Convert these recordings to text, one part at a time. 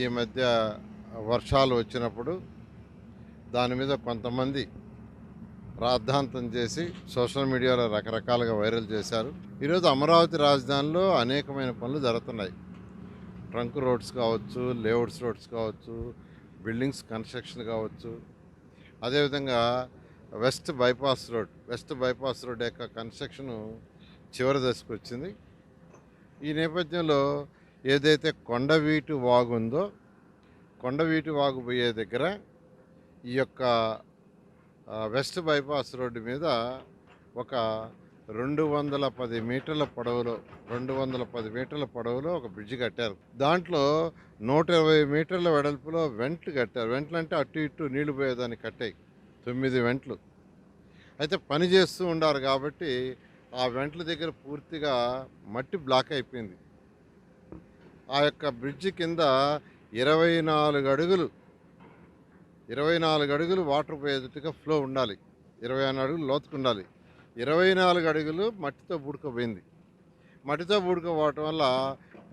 ఈ మధ్య వర్షాలు వచ్చినప్పుడు దాని మీద కొంతమంది రాద్ధాంతం చేసి సోషల్ మీడియాలో రకరకాలుగా వైరల్ చేశారు. ఈరోజు అమరావతి రాజధానిలో అనేకమైన పనులు జరుగుతున్నాయి. ట్రంక్ రోడ్స్ కావచ్చు, లేఅవుట్స్ రోడ్స్ కావచ్చు, బిల్డింగ్స్ కన్స్ట్రక్షన్ కావచ్చు, అదేవిధంగా వెస్ట్ బైపాస్ రోడ్ యొక్క కన్స్ట్రక్షన్ చివరి దశకు వచ్చింది. ఈ నేపథ్యంలో ఏదైతే కొండవీటి వాగు ఉందో, కొండవీటి వాగు పోయే దగ్గర ఈ యొక్క వెస్ట్ బైపాస్ రోడ్డు మీద ఒక 210 మీటర్ల పొడవులో ఒక బ్రిడ్జి కట్టారు. దాంట్లో 120 మీటర్ల వెడల్పులో వెంట్లు కట్టారు. వెంట్లు అంటే అటు ఇటు నీళ్లు పోయేదాన్ని కట్టాయి, 9 వెంట్లు. అయితే పని చేస్తూ ఉండారు కాబట్టి ఆ వెంట్ల దగ్గర పూర్తిగా మట్టి బ్లాక్ అయిపోయింది. ఆ యొక్క బ్రిడ్జి కింద 24 అడుగులు 24 అడుగులు వాటర్ పోయేటట్టుగా ఫ్లో ఉండాలి. 24 అడుగులు లోతుకు ఉండాలి. 24 అడుగులు మట్టితో పూడుకుపోయింది. మట్టితో పూడుకుపోవటం వల్ల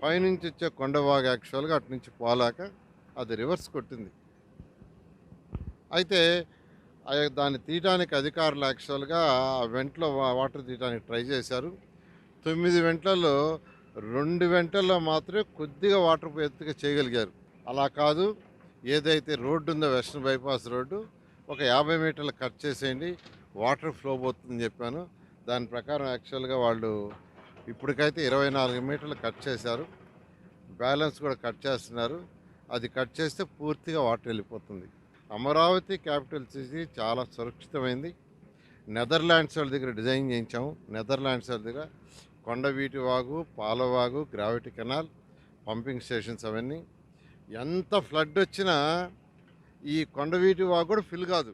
పైనుంచి వచ్చే కొండవాగు యాక్చువల్గా అటు నుంచి పోలాక అది రివర్స్ కొట్టింది. అయితే దాన్ని తీయటానికి అధికారులు యాక్చువల్గా ఆ వెంట్లో వాటర్ తీయడానికి ట్రై చేశారు. 9 వెంట్లలో 2 వెంటల్లో మాత్రమే కొద్దిగా వాటర్ పోయేట్టుగా చేయగలిగారు. అలా కాదు, ఏదైతే రోడ్డు ఉందో వెస్ట్రన్ బైపాస్ రోడ్డు ఒక 50 మీటర్లు కట్ చేసేయండి, వాటర్ ఫ్లో పోతుందని చెప్పాను. దాని ప్రకారం యాక్చువల్గా వాళ్ళు ఇప్పటికైతే 24 మీటర్లు కట్ చేశారు. బ్యాలెన్స్ కూడా కట్ చేస్తున్నారు. అది కట్ చేస్తే పూర్తిగా వాటర్ వెళ్ళిపోతుంది. అమరావతి క్యాపిటల్ సిటీ చాలా సురక్షితమైంది. నెదర్లాండ్స్ వాళ్ళ దగ్గర డిజైన్ చేయించాము. నెదర్లాండ్స్ వాళ్ళ దగ్గర Kondaveeti Vagu, Palavagu, gravity canal, pumping stations అవన్నీ. ఎంత ఫ్లడ్ వచ్చినా ఈ కొండవీటి వాగు కూడా ఫిల్ కాదు.